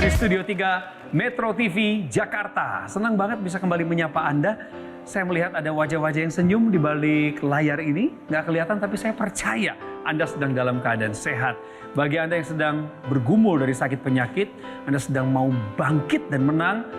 Dari Studio 3 Metro TV Jakarta. Senang banget bisa kembali menyapa Anda. Saya melihat ada wajah-wajah yang senyum di balik layar ini. Nggak kelihatan tapi saya percaya Anda sedang dalam keadaan sehat. Bagi Anda yang sedang bergumul dari sakit penyakit, Anda sedang mau bangkit dan menang,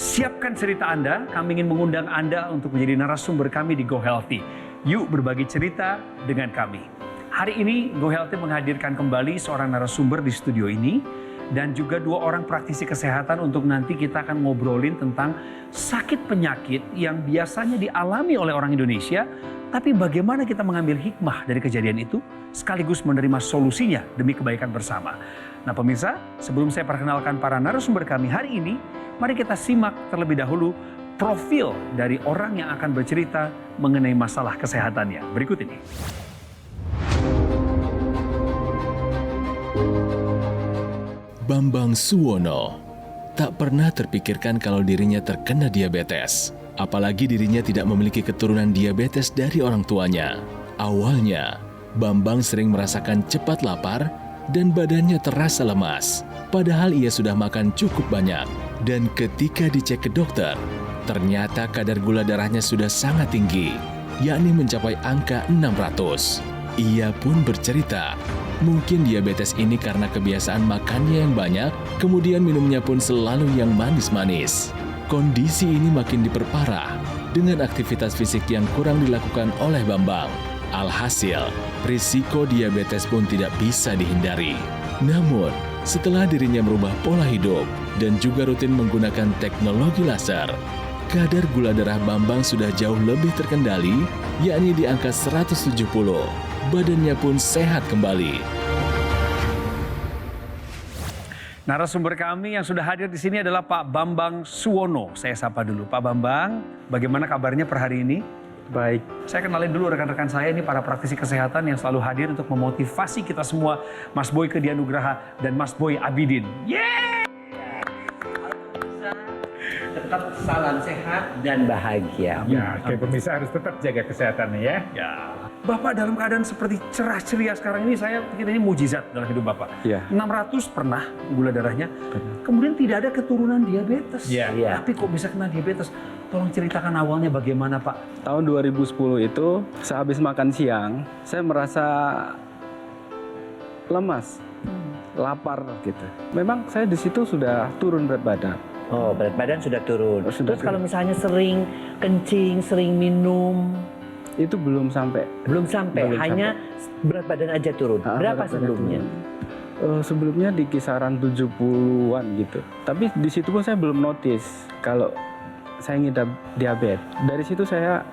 siapkan cerita Anda. Kami ingin mengundang Anda untuk menjadi narasumber kami di Go Healthy. Yuk berbagi cerita dengan kami. Hari ini Go Healthy menghadirkan kembali seorang narasumber di studio ini. Dan juga 2 orang praktisi kesehatan untuk nanti kita akan ngobrolin tentang sakit penyakit yang biasanya dialami oleh orang Indonesia. Tapi bagaimana kita mengambil hikmah dari kejadian itu sekaligus menerima solusinya demi kebaikan bersama. Nah pemirsa, sebelum saya perkenalkan para narasumber kami hari ini, mari kita simak terlebih dahulu profil dari orang yang akan bercerita mengenai masalah kesehatannya. Berikut ini. Bambang Suwono tak pernah terpikirkan kalau dirinya terkena diabetes. Apalagi dirinya tidak memiliki keturunan diabetes dari orang tuanya. Awalnya, Bambang sering merasakan cepat lapar dan badannya terasa lemas. Padahal ia sudah makan cukup banyak. Dan ketika dicek ke dokter, ternyata kadar gula darahnya sudah sangat tinggi, yakni mencapai angka 600. Ia pun bercerita, mungkin diabetes ini karena kebiasaan makannya yang banyak, kemudian minumnya pun selalu yang manis-manis. Kondisi ini makin diperparah dengan aktivitas fisik yang kurang dilakukan oleh Bambang. Alhasil, risiko diabetes pun tidak bisa dihindari. Namun, setelah dirinya merubah pola hidup dan juga rutin menggunakan teknologi laser, kadar gula darah Bambang sudah jauh lebih terkendali, yakni di angka 170. Badannya pun sehat kembali. Narasumber kami yang sudah hadir di sini adalah Pak Bambang Suwono. Saya sapa dulu. Pak Bambang, bagaimana kabarnya per hari ini? Baik. Saya kenalin dulu rekan-rekan saya ini para praktisi kesehatan yang selalu hadir untuk memotivasi kita semua. Mas Boyke Dianugraha dan Mas Boy Abidin. Yeay! Tetap salam sehat dan bahagia. Ya, oke, pemirsa harus tetap jaga kesehatannya ya. Ya, Bapak dalam keadaan seperti cerah ceria sekarang ini, saya pikir ini mujizat dalam hidup Bapak. Iya. 600 pernah gula darahnya, kemudian tidak ada keturunan diabetes. Iya. Iya. Tapi kok bisa kena diabetes? Tolong ceritakan awalnya bagaimana Pak? Tahun 2010 itu, sehabis makan siang, saya merasa lemas, lapar gitu. Memang saya di situ sudah turun berat badan. Oh, berat badan sudah turun. Sudah Terus kalau misalnya sering kencing, sering minum, Itu belum sampai. belum sampai, Belum hanya berat badan aja turun. Berapa berat badan sebelumnya? turun. Sebelumnya di kisaran 70-an gitu. Tapi di situ pun saya belum notice kalau saya ngidap diabetes. Dari situ saya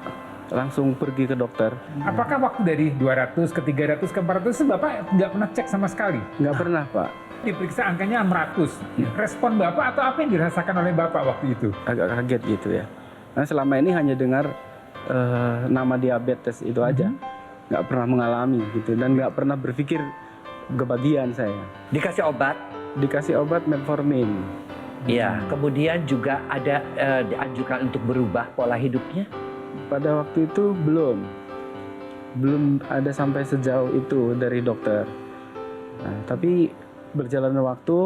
langsung pergi ke dokter. Apakah waktu dari 200 ke 300 ke 400 itu Bapak nggak pernah cek sama sekali? Nggak pernah, Pak. Diperiksa angkanya 600. Respon Bapak atau apa yang dirasakan oleh Bapak waktu itu? Agak kaget gitu ya. Nah, selama ini hanya dengar nama diabetes itu aja. Nggak pernah mengalami gitu. Dan nggak pernah berpikir kebagian saya. Dikasih obat? Dikasih obat metformin. Iya. Kemudian juga ada dianjurkan untuk berubah pola hidupnya? Pada waktu itu belum ada sampai sejauh itu dari dokter. Nah, tapi berjalannya waktu,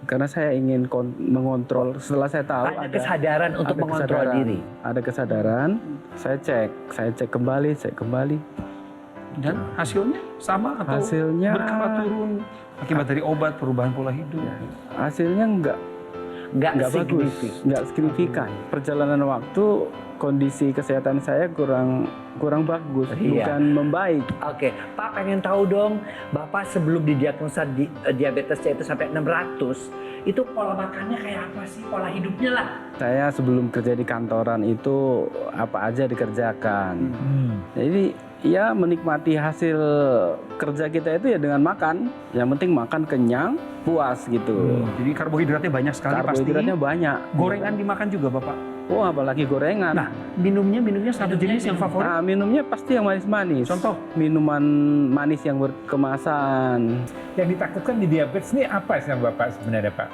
karena saya ingin mengontrol, setelah saya tahu Ada kesadaran untuk ada mengontrol kesadaran. diri. Ada kesadaran, saya cek kembali. Dan hasilnya sama atau Hasilnya berkala turun akibat dari obat, perubahan pola hidup? hasilnya Nggak bagus, signifikan. nggak signifikan. Perjalanan waktu, kondisi kesehatan saya kurang bagus, Iya. bukan membaik. Oke, Pak pengen tahu dong, Bapak sebelum didiagnosa diabetesnya itu sampai 600, itu pola makannya kayak apa sih? Pola hidupnya lah. Saya sebelum kerja di kantoran itu apa aja dikerjakan. Jadi ya menikmati hasil kerja kita itu ya dengan makan. Yang penting makan kenyang, puas gitu. Jadi karbohidratnya banyak sekali Karbohidratnya pasti. banyak. Gorengan dimakan juga Bapak? Oh, apalagi gorengan. Nah, minumnya satu jenis yang favorit? Nah, minumnya pasti yang manis-manis. Contoh? Minuman manis yang berkemasan. Yang ditakutkan di diabetes ini apa sih Bapak sebenarnya Pak?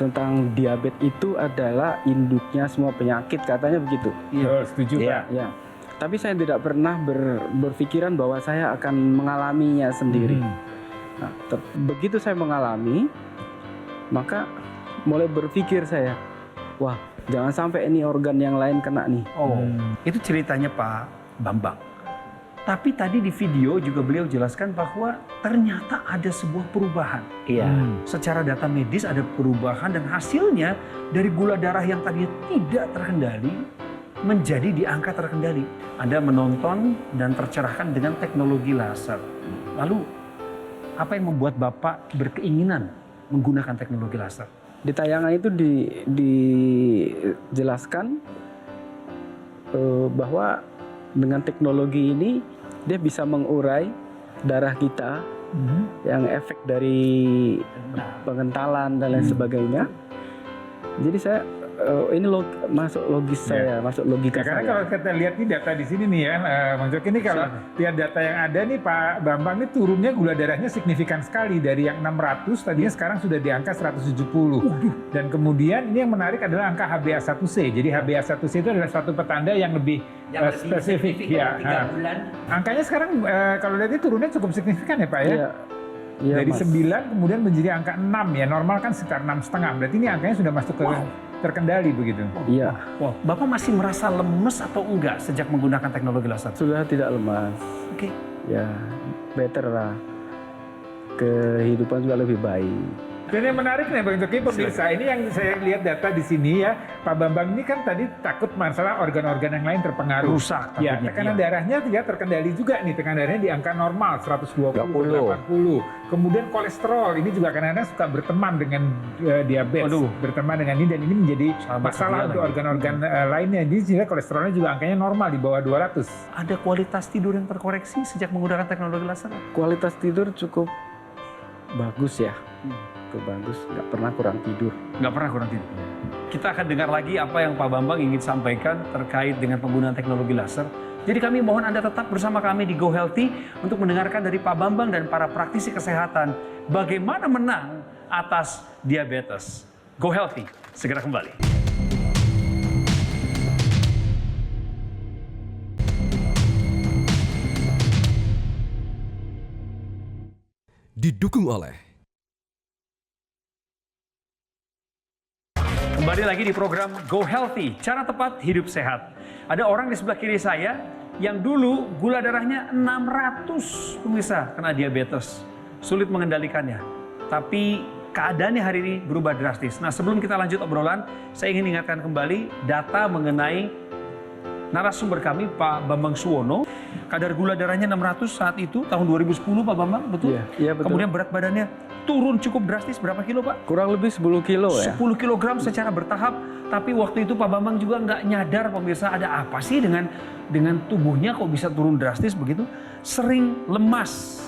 Tentang diabetes itu adalah induknya semua penyakit, katanya begitu. Oh, setuju Iya. Pak. Ya. Tapi saya tidak pernah berpikiran bahwa saya akan mengalaminya sendiri. Nah, begitu saya mengalami, maka mulai berpikir saya, wah jangan sampai ini organ yang lain kena nih. Oh, itu ceritanya Pak Bambang. Tapi tadi di video juga beliau jelaskan bahwa ternyata ada sebuah perubahan. Iya. Secara data medis ada perubahan dan hasilnya dari gula darah yang tadinya tidak terkendali menjadi di angka terkendali. Anda menonton dan tercerahkan dengan teknologi laser. Lalu apa yang membuat Bapak berkeinginan menggunakan teknologi laser? Di tayangan itu dijelaskan bahwa dengan teknologi ini dia bisa mengurai darah kita yang efek dari pengentalan dan lain sebagainya. Jadi saya ini masuk logis saya, masuk logika Ya, karena saya. kalau kita lihat nih data di sini nih ya, Bang Joki, ini kalau lihat data yang ada nih Pak Bambang, ini turunnya gula darahnya signifikan sekali dari yang 600 tadinya sekarang sudah di angka 170. Dan kemudian ini yang menarik adalah angka HbA1c. Jadi HbA1c itu adalah suatu petanda yang lebih spesifik ya. Dalam 3 bulan. Angkanya sekarang kalau lihat ini turunnya cukup signifikan ya Pak ya. Iya, iya, Dari Mas. 9 kemudian menjadi angka 6 ya. Normal kan sekitar 6,5. Berarti ini angkanya sudah masuk ke terkendali begitu. Iya, Wah, Bapak masih merasa lemes atau enggak sejak menggunakan teknologi laser? sudah tidak lemas. Oke. Ya, better lah. Kehidupan juga lebih baik. Dan yang menarik nih Bang Joki, pemirsa, ini yang saya lihat data di sini ya, Pak Bambang ini kan tadi takut masalah organ-organ yang lain terpengaruh. Rusak Ya, takutnya, tekanan iya. darahnya tidak terkendali juga nih, tekanan darahnya di angka normal 120, 80. Kemudian kolesterol ini juga kadang-kadang suka berteman dengan diabetes, Waduh. berteman dengan ini dan ini menjadi Sahabat masalah setia untuk lagi. organ-organ lainnya. Jadi sebenarnya kolesterolnya juga angkanya normal di bawah 200. Ada kualitas tidur yang terkoreksi sejak menggunakan teknologi laser? Kualitas tidur cukup bagus ya. Cukup bagus, nggak pernah kurang tidur. Nggak pernah kurang tidur. Kita akan dengar lagi apa yang Pak Bambang ingin sampaikan terkait dengan penggunaan teknologi laser. Jadi kami mohon Anda tetap bersama kami di Go Healthy untuk mendengarkan dari Pak Bambang dan para praktisi kesehatan bagaimana menang atas diabetes. Go Healthy, segera kembali. Didukung oleh Kembali lagi di program Go Healthy, cara tepat hidup sehat. Ada orang di sebelah kiri saya yang dulu gula darahnya 600, pemirsa, kena diabetes. Sulit mengendalikannya. Tapi keadaannya hari ini berubah drastis. Nah, sebelum kita lanjut obrolan, saya ingin ingatkan kembali data mengenai narasumber kami, Pak Bambang Suwono. Kadar gula darahnya 600 saat itu, tahun 2010 Pak Bambang, betul? Iya, betul. Kemudian berat badannya turun cukup drastis, berapa kilo Pak? Kurang lebih 10 kilo ya. 10 kilogram secara bertahap, tapi waktu itu Pak Bambang juga nggak nyadar pemirsa ada apa sih dengan tubuhnya kok bisa turun drastis begitu, sering lemas.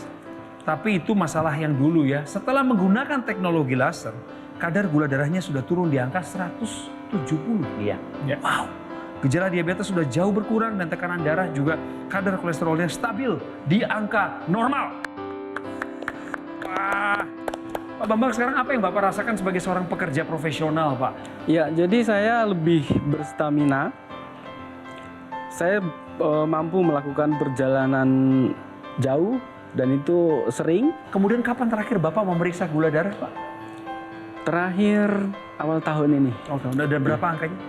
Tapi itu masalah yang dulu ya. Setelah menggunakan teknologi laser, kadar gula darahnya sudah turun di angka 170. Iya. Wow. Gejala diabetes sudah jauh berkurang dan tekanan darah juga kadar kolesterolnya stabil di angka normal. Wah. Pak Bambang, sekarang apa yang Bapak rasakan sebagai seorang pekerja profesional, Pak? Ya, jadi saya lebih berstamina. Saya mampu melakukan perjalanan jauh dan itu sering. Kemudian kapan terakhir Bapak memeriksa gula darah, Pak? Terakhir awal tahun ini. Oh, dan berapa angkanya?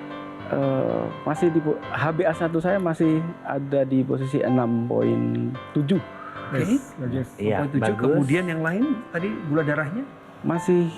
Masih di HbA1 saya masih ada di posisi 6,7. Oke. Iya, 6,7. bagus. Kemudian yang lain tadi gula darahnya Masih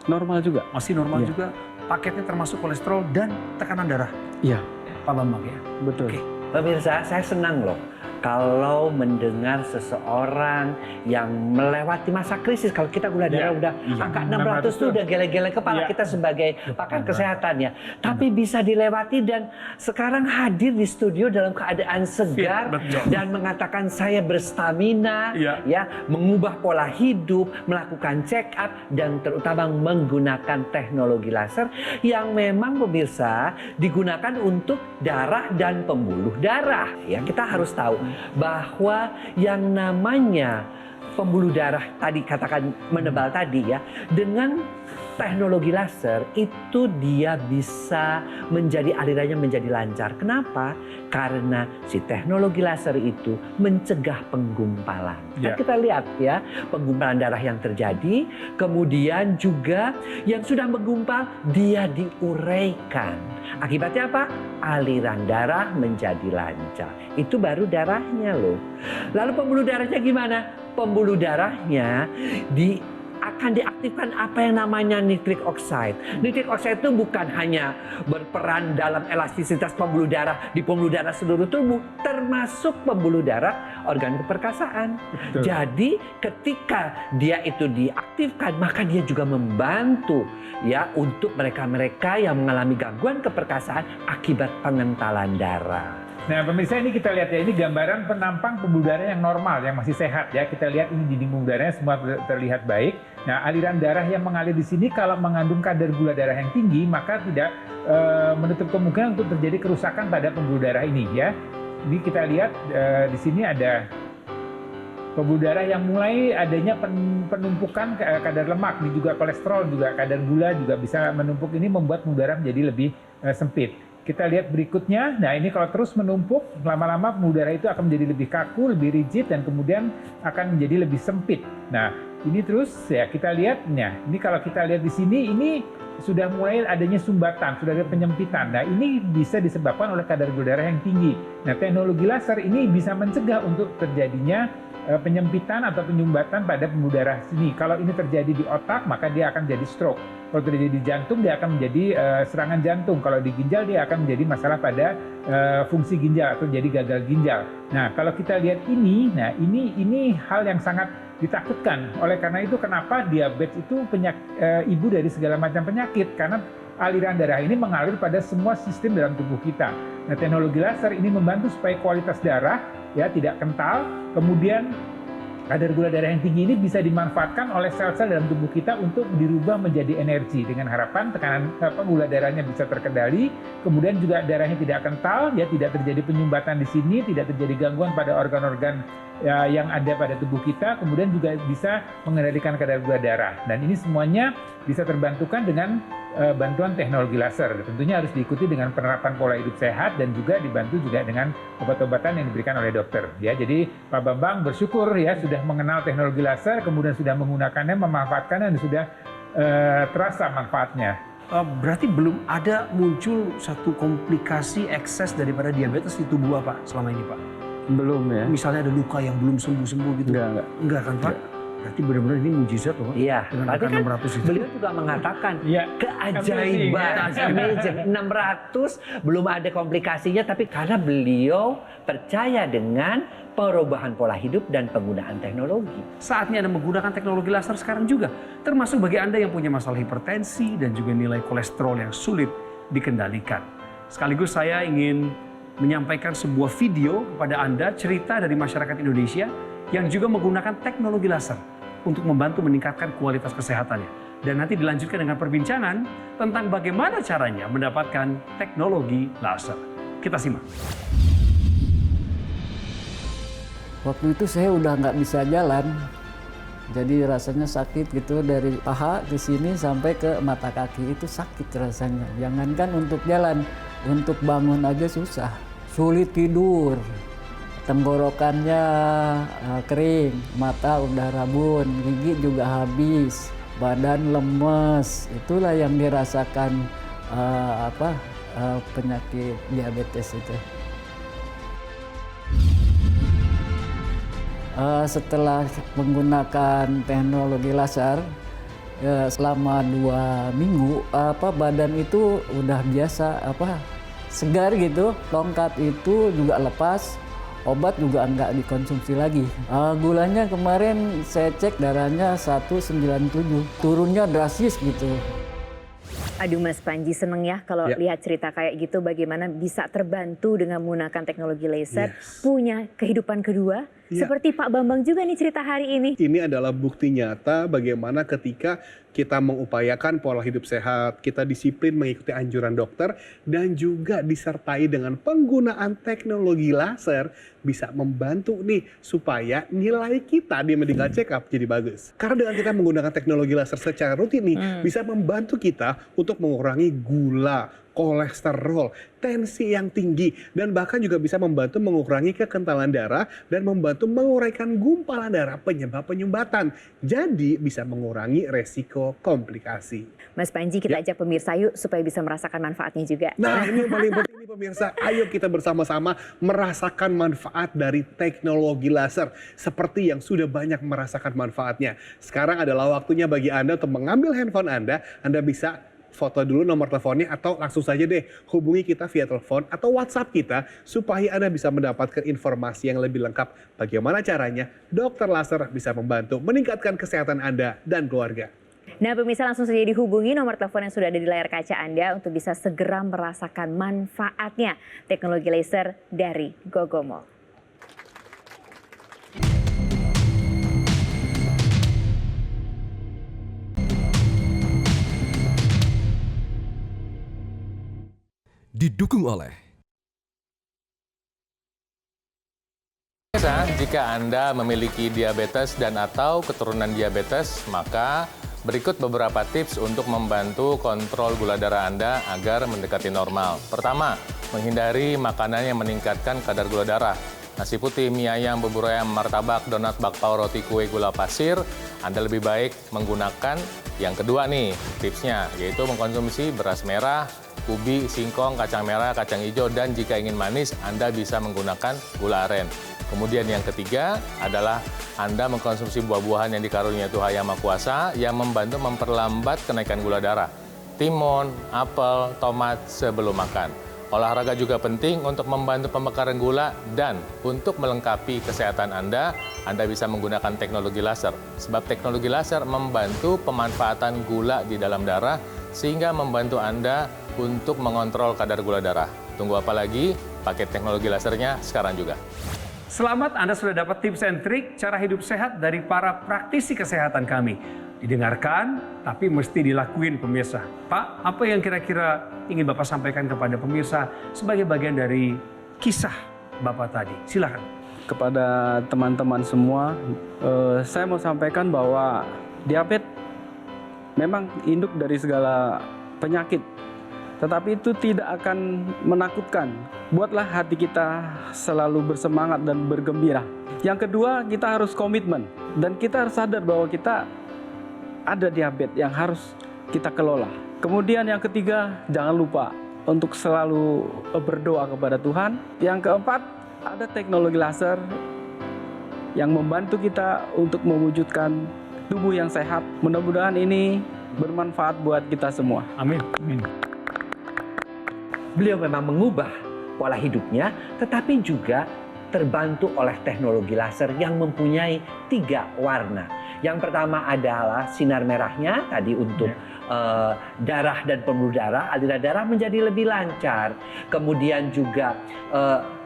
normal juga. masih normal Iya. juga. Paketnya termasuk kolesterol dan tekanan darah, Iya, Pak Bambang ya. betul. Oke. Pemirsa, saya senang loh kalau mendengar seseorang yang melewati masa krisis. Kalau kita gula darah udah angka 600 itu udah gele-gele kepala kita sebagai pakar kesehatan ya. Tapi bisa dilewati dan sekarang hadir di studio dalam keadaan segar betul. dan mengatakan saya berstamina, Iya. ya, mengubah pola hidup, melakukan check up dan terutama menggunakan teknologi laser yang memang pemirsa digunakan untuk darah dan pembuluh darah. Ya, kita harus tahu bahwa yang namanya pembuluh darah tadi katakan menebal tadi ya, dengan teknologi laser itu dia bisa menjadi alirannya menjadi lancar. Kenapa? Karena si teknologi laser itu mencegah penggumpalan. Nah, kita lihat ya penggumpalan darah yang terjadi, kemudian juga yang sudah menggumpal dia diuraikan. Akibatnya apa? Aliran darah menjadi lancar. Itu baru darahnya loh. Lalu pembuluh darahnya gimana? Pembuluh darahnya akan diaktifkan apa yang namanya nitric oxide. Nitric oxide itu bukan hanya berperan dalam elastisitas pembuluh darah di pembuluh darah seluruh tubuh, termasuk pembuluh darah organ keperkasaan. Betul. Jadi ketika dia itu diaktifkan, maka dia juga membantu ya untuk mereka-mereka yang mengalami gangguan keperkasaan akibat pengentalan darah. Nah pemirsa, ini kita lihat ya, ini gambaran penampang pembuluh darah yang normal, yang masih sehat ya. Kita lihat ini dinding pembuluh darahnya semua terlihat baik. Nah aliran darah yang mengalir di sini kalau mengandung kadar gula darah yang tinggi, maka tidak menutup kemungkinan untuk terjadi kerusakan pada pembuluh darah ini ya. Ini kita lihat di sini ada pembuluh darah yang mulai adanya penumpukan kadar lemak, ini juga kolesterol, juga kadar gula juga bisa menumpuk. Ini membuat pembuluh darah menjadi lebih sempit. Kita lihat berikutnya, nah ini kalau terus menumpuk, lama-lama pembuluh darah itu akan menjadi lebih kaku, lebih rigid, dan kemudian akan menjadi lebih sempit. Nah ini terus ya kita lihat, nah ini kalau kita lihat di sini, ini sudah mulai adanya sumbatan, sudah ada penyempitan. Nah ini bisa disebabkan oleh kadar gula darah yang tinggi. Nah teknologi laser ini bisa mencegah untuk terjadinya penyempitan atau penyumbatan pada pembuluh darah sini. Kalau ini terjadi di otak, maka dia akan jadi stroke. Kalau terjadi di jantung, dia akan menjadi serangan jantung. Kalau di ginjal, dia akan menjadi masalah pada fungsi ginjal atau jadi gagal ginjal. Nah, kalau kita lihat ini, nah ini hal yang sangat ditakutkan. Oleh karena itu, kenapa diabetes itu ibu dari segala macam penyakit? Karena aliran darah ini mengalir pada semua sistem dalam tubuh kita. Nah, teknologi laser ini membantu supaya kualitas darah ya tidak kental, kemudian kadar gula darah yang tinggi ini bisa dimanfaatkan oleh sel-sel dalam tubuh kita untuk dirubah menjadi energi dengan harapan tekanan gula darahnya bisa terkendali, kemudian juga darahnya tidak kental, ya tidak terjadi penyumbatan di sini, tidak terjadi gangguan pada organ-organ yang ada pada tubuh kita, kemudian juga bisa mengendalikan kadar gula darah. Dan ini semuanya bisa terbantukan dengan bantuan teknologi laser. Tentunya harus diikuti dengan penerapan pola hidup sehat dan juga dibantu juga dengan obat-obatan yang diberikan oleh dokter. Ya, jadi Pak Bambang bersyukur ya sudah mengenal teknologi laser, kemudian sudah menggunakannya, memanfaatkannya, dan sudah terasa manfaatnya. Berarti belum ada muncul satu komplikasi ekses daripada diabetes di tubuh Bapak selama ini Pak? Belum ya. Misalnya ada luka yang belum sembuh-sembuh gitu? Enggak kan Pak? Berarti benar-benar ini mujizat loh. Iya, dengan berarti angka kan 600 itu. beliau juga mengatakan Iya, keajaiban, amazing. 600 belum ada komplikasinya, tapi karena beliau percaya dengan perubahan pola hidup dan penggunaan teknologi. Saatnya Anda menggunakan teknologi laser sekarang juga. Termasuk bagi Anda yang punya masalah hipertensi dan juga nilai kolesterol yang sulit dikendalikan. Sekaligus saya ingin menyampaikan sebuah video kepada Anda, cerita dari masyarakat Indonesia yang juga menggunakan teknologi laser untuk membantu meningkatkan kualitas kesehatannya. Dan nanti dilanjutkan dengan perbincangan tentang bagaimana caranya mendapatkan teknologi laser. Kita simak. Waktu itu saya udah nggak bisa jalan, jadi rasanya sakit gitu dari paha ke sini sampai ke mata kaki, itu sakit rasanya. Jangankan untuk jalan, untuk bangun aja susah, sulit tidur, tenggorokannya kering, mata udah rabun, gigi juga habis, badan lemes. Itulah yang dirasakan penyakit diabetes itu. Setelah menggunakan teknologi laser selama 2 minggu, badan itu udah biasa segar gitu, tongkat itu juga lepas, obat juga nggak dikonsumsi lagi. Gulanya kemarin saya cek darahnya 197, turunnya drastis gitu. Aduh Mas Panji, seneng ya kalau lihat cerita kayak gitu, bagaimana bisa terbantu dengan menggunakan teknologi laser, punya kehidupan kedua, Seperti Pak Bambang juga nih cerita hari ini. Ini adalah bukti nyata bagaimana ketika kita mengupayakan pola hidup sehat, kita disiplin mengikuti anjuran dokter, dan juga disertai dengan penggunaan teknologi laser bisa membantu nih supaya nilai kita di medical check up jadi bagus. Karena dengan kita menggunakan teknologi laser secara rutin nih, bisa membantu kita untuk mengurangi gula, kolesterol, tensi yang tinggi, dan bahkan juga bisa membantu mengurangi kekentalan darah dan membantu menguraikan gumpalan darah penyebab penyumbatan. Jadi bisa mengurangi resiko komplikasi. Mas Panji, kita ajak pemirsa yuk supaya bisa merasakan manfaatnya juga. Nah, ini yang paling penting nih pemirsa. Ayo kita bersama-sama merasakan manfaat dari teknologi laser seperti yang sudah banyak merasakan manfaatnya. Sekarang adalah waktunya bagi Anda untuk mengambil handphone Anda bisa foto dulu nomor teleponnya atau langsung saja deh hubungi kita via telepon atau WhatsApp kita supaya Anda bisa mendapatkan informasi yang lebih lengkap bagaimana caranya dokter laser bisa membantu meningkatkan kesehatan Anda dan keluarga. Nah, pemirsa langsung saja dihubungi nomor telepon yang sudah ada di layar kaca Anda untuk bisa segera merasakan manfaatnya teknologi laser dari Gogomo. Didukung oleh jika Anda memiliki diabetes dan atau keturunan diabetes, maka berikut beberapa tips untuk membantu kontrol gula darah Anda agar mendekati normal. Pertama, menghindari makanan yang meningkatkan kadar gula darah. Nasi putih, mie ayam, bubur ayam, martabak, donat, bakpao, roti, kue, gula pasir. Anda lebih baik menggunakan yang kedua nih tipsnya, yaitu mengkonsumsi beras merah, ubi, singkong, kacang merah, kacang hijau, dan jika ingin manis, Anda bisa menggunakan gula aren. Kemudian yang ketiga adalah Anda mengkonsumsi buah-buahan yang dikaruniai Tuhan Yang Maha Kuasa yang membantu memperlambat kenaikan gula darah. Timun, apel, tomat sebelum makan. Olahraga juga penting untuk membantu pembakaran gula dan untuk melengkapi kesehatan Anda bisa menggunakan teknologi laser. Sebab teknologi laser membantu pemanfaatan gula di dalam darah sehingga membantu Anda untuk mengontrol kadar gula darah. Tunggu apa lagi? Pakai teknologi lasernya sekarang juga. Selamat, Anda sudah dapat tips and trik cara hidup sehat dari para praktisi kesehatan kami. Didengarkan, tapi mesti dilakuin pemirsa. Pak, apa yang kira-kira ingin Bapak sampaikan kepada pemirsa sebagai bagian dari kisah Bapak tadi? Silakan. Kepada teman-teman semua, saya mau sampaikan bahwa diabetes memang induk dari segala penyakit. Tetapi itu tidak akan menakutkan. Buatlah hati kita selalu bersemangat dan bergembira. Yang kedua, kita harus komitmen. Dan kita harus sadar bahwa kita ada diabetes yang harus kita kelola. Kemudian yang ketiga, jangan lupa untuk selalu berdoa kepada Tuhan. Yang keempat, ada teknologi laser yang membantu kita untuk mewujudkan tubuh yang sehat. Mudah-mudahan ini bermanfaat buat kita semua. Amin. Amin. Beliau memang mengubah pola hidupnya, tetapi juga terbantu oleh teknologi laser yang mempunyai 3 warna. Yang pertama adalah sinar merahnya tadi untuk darah dan pembuluh darah, aliran darah menjadi lebih lancar. Kemudian juga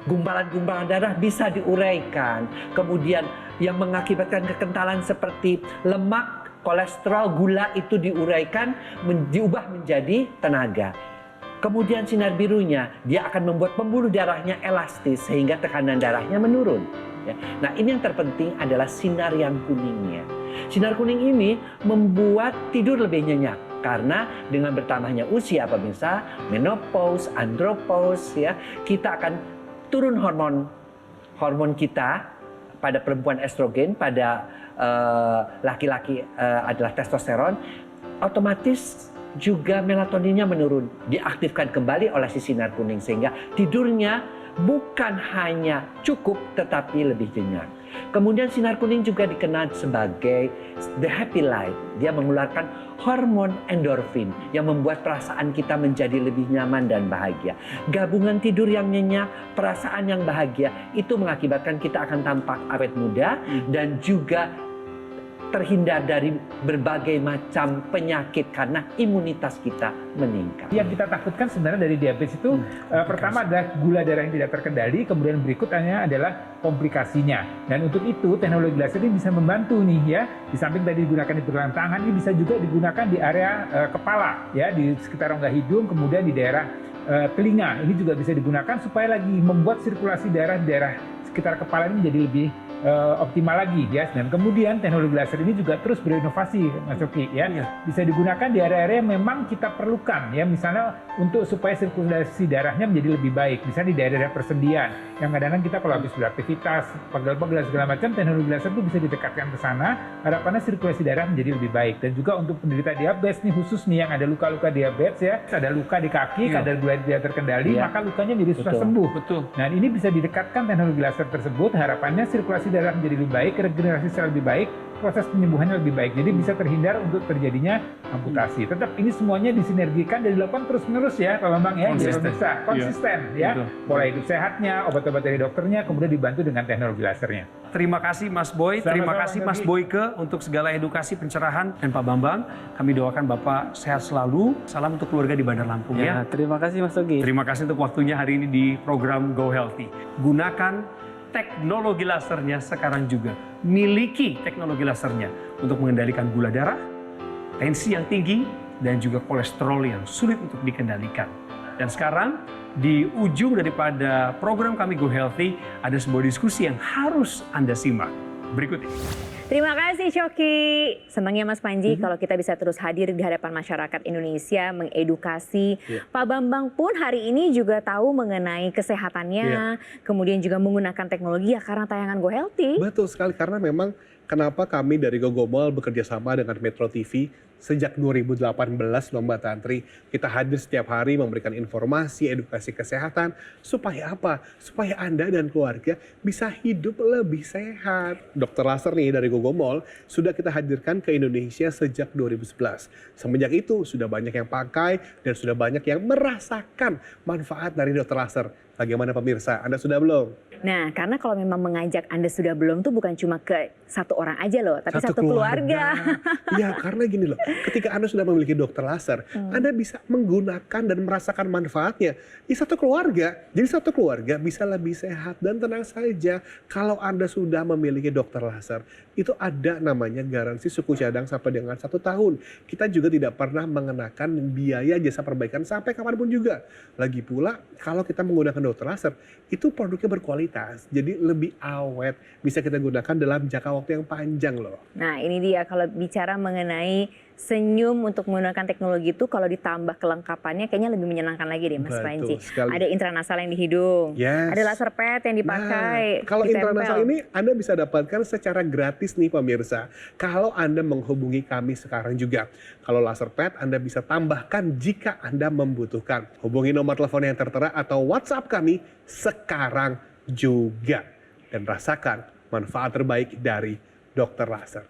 gumpalan-gumpalan darah bisa diuraikan. Kemudian yang mengakibatkan kekentalan seperti lemak, kolesterol, gula itu diuraikan, diubah menjadi tenaga. Kemudian sinar birunya, dia akan membuat pembuluh darahnya elastis sehingga tekanan darahnya menurun. Nah, ini yang terpenting adalah sinar yang kuningnya. Sinar kuning ini membuat tidur lebih nyenyak karena dengan bertambahnya usia pemirsa, menopause, andropause, ya, kita akan turun hormon kita. Pada perempuan estrogen, pada laki-laki adalah testosteron, otomatis juga melatoninnya menurun, diaktifkan kembali oleh si sinar kuning sehingga tidurnya bukan hanya cukup tetapi lebih nyenyak. Kemudian sinar kuning juga dikenal sebagai the happy light. Dia mengeluarkan hormon endorfin yang membuat perasaan kita menjadi lebih nyaman dan bahagia. Gabungan tidur yang nyenyak, perasaan yang bahagia itu mengakibatkan kita akan tampak awet muda dan juga terhindar dari berbagai macam penyakit karena imunitas kita meningkat. Yang kita takutkan sebenarnya dari diabetes itu pertama adalah gula darah yang tidak terkendali, kemudian berikutnya adalah komplikasinya. Dan untuk itu teknologi laser ini bisa membantu nih ya. Di samping tadi digunakan di pergelangan tangan, ini bisa juga digunakan di area kepala ya, di sekitar rongga hidung, kemudian di daerah telinga. Ini juga bisa digunakan supaya lagi membuat sirkulasi darah di daerah sekitar kepala ini menjadi lebih optimal lagi ya. Dan kemudian teknologi laser ini juga terus berinovasi, Mas Oki ya. Bisa digunakan di area-area yang memang kita perlukan ya, misalnya untuk supaya sirkulasi darahnya menjadi lebih baik. Misalnya di daerah-daerah persendian yang kadang-kadang kita kalau habis beraktivitas, pegel-pegel segala macam, teknologi laser itu bisa didekatkan ke sana, harapannya sirkulasi darah menjadi lebih baik. Dan juga untuk penderita diabetes nih, khusus nih yang ada luka-luka diabetes ya, ada luka di kaki, kadar gula tidak terkendali, maka lukanya menjadi susah sembuh. Nah, ini bisa didekatkan teknologi laser tersebut, harapannya sirkulasi darah menjadi lebih baik, regenerasi sel lebih baik, proses penyembuhannya lebih baik. Jadi bisa terhindar untuk terjadinya amputasi. Tetap ini semuanya disinergikan dan dilakukan terus-menerus ya, Pak Bambang ya. Konsisten ya. Pola hidup sehatnya, obat-obat dari dokternya, kemudian dibantu dengan teknologi lasernya. Terima kasih Mas Boy, terima kasih Mas Boyke untuk segala edukasi, pencerahan, dan Pak Bambang. Kami doakan Bapak sehat selalu. Salam untuk keluarga di Bandar Lampung ya. Terima kasih Mas Ogi. Terima kasih untuk waktunya hari ini di program Go Healthy. Gunakan teknologi lasernya sekarang juga. Miliki teknologi lasernya untuk mengendalikan gula darah, tensi yang tinggi, dan juga kolesterol yang sulit untuk dikendalikan. Dan sekarang di ujung daripada program kami Go Healthy ada sebuah diskusi yang harus Anda simak. Berikut ini. Terima kasih Coki. Senangnya Mas Panji kalau kita bisa terus hadir di hadapan masyarakat Indonesia, mengedukasi. Pak Bambang pun hari ini juga tahu mengenai kesehatannya, kemudian juga menggunakan teknologi ya karena tayangan Go Healthy. Betul sekali, karena memang kenapa kami dari Gogomol bekerja sama dengan Metro TV sejak 2018 loh Mbak Tantri. Kita hadir setiap hari memberikan informasi, edukasi kesehatan. Supaya apa? Supaya Anda dan keluarga bisa hidup lebih sehat. Dokter laser nih dari Gogomol sudah kita hadirkan ke Indonesia sejak 2011. Semenjak itu sudah banyak yang pakai dan sudah banyak yang merasakan manfaat dari dokter laser. Bagaimana pemirsa? Anda sudah belum? Nah, karena kalau memang mengajak Anda sudah belum tuh bukan cuma ke satu orang aja loh, tapi satu keluarga. Ya, karena gini loh, ketika Anda sudah memiliki dokter laser, Anda bisa menggunakan dan merasakan manfaatnya di satu keluarga. Jadi satu keluarga bisa lebih sehat dan tenang saja kalau Anda sudah memiliki dokter laser. Itu ada namanya garansi suku cadang sampai dengan 1 tahun. Kita juga tidak pernah mengenakan biaya jasa perbaikan sampai kapanpun juga. Lagi pula, kalau kita menggunakan dokter laser, itu produknya berkualitas. Jadi lebih awet, bisa kita gunakan dalam jangka waktu yang panjang loh. Nah ini dia kalau bicara mengenai senyum untuk menggunakan teknologi itu kalau ditambah kelengkapannya kayaknya lebih menyenangkan lagi deh Mas Panji. Ada intranasal yang di hidung, ada laser pad yang dipakai. Nah, kalau intranasal ini Anda bisa dapatkan secara gratis nih pemirsa. Kalau Anda menghubungi kami sekarang juga. Kalau laser pad Anda bisa tambahkan jika Anda membutuhkan. Hubungi nomor telepon yang tertera atau WhatsApp kami sekarang juga. Dan rasakan manfaat terbaik dari dokter laser.